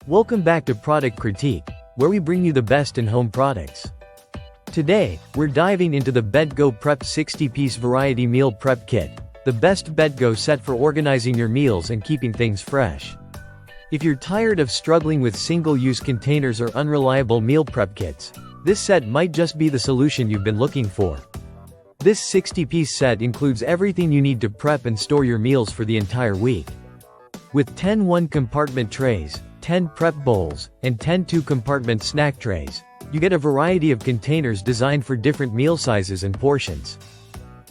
Welcome back to Product Critique, where we bring you the best in home products. Today, we're diving into the Bentgo Prep 60-piece variety meal prep kit, the best Bentgo set for organizing your meals and keeping things fresh. If you're tired of struggling with single-use containers or unreliable meal prep kits, this set might just be the solution you've been looking for. This 60-piece set includes everything you need to prep and store your meals for the entire week. With 10 one-compartment trays, 10 prep bowls, and 10 two-compartment snack trays, you get a variety of containers designed for different meal sizes and portions.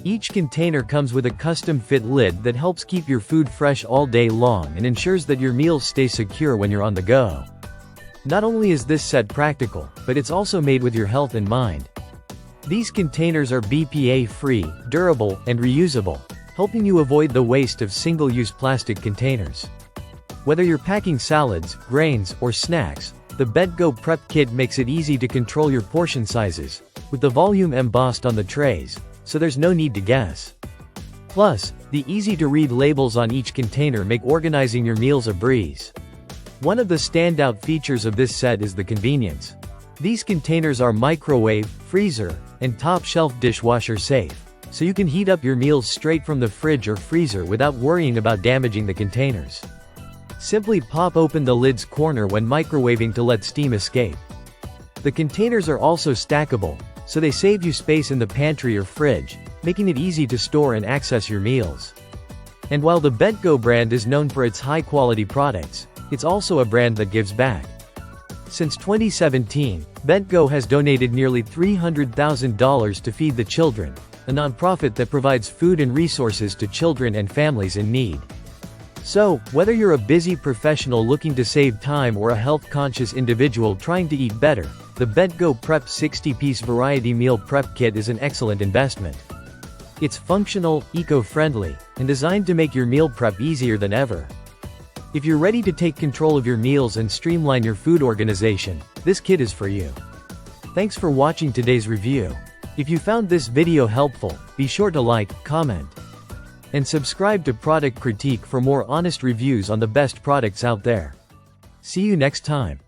Each container comes with a custom-fit lid that helps keep your food fresh all day long and ensures that your meals stay secure when you're on the go. Not only is this set practical, but it's also made with your health in mind. These containers are BPA-free, durable, and reusable, helping you avoid the waste of single-use plastic containers. Whether you're packing salads, grains, or snacks, the Bentgo Prep Kit makes it easy to control your portion sizes, with the volume embossed on the trays, so there's no need to guess. Plus, the easy-to-read labels on each container make organizing your meals a breeze. One of the standout features of this set is the convenience. These containers are microwave, freezer, and top-shelf dishwasher safe, so you can heat up your meals straight from the fridge or freezer without worrying about damaging the containers. Simply pop open the lid's corner when microwaving to let steam escape. The containers are also stackable, so they save you space in the pantry or fridge, making it easy to store and access your meals. And while the Bentgo brand is known for its high-quality products, it's also a brand that gives back. Since 2017, Bentgo has donated nearly $300,000 to Feed the Children, a nonprofit that provides food and resources to children and families in need. So, whether you're a busy professional looking to save time or a health-conscious individual trying to eat better, the Bentgo Prep 60-piece variety meal prep kit is an excellent investment. It's functional, eco-friendly, and designed to make your meal prep easier than ever. If you're ready to take control of your meals and streamline your food organization, this kit is for you. Thanks for watching today's review. If you found this video helpful, be sure to like, comment, and subscribe to Product Critique for more honest reviews on the best products out there. See you next time.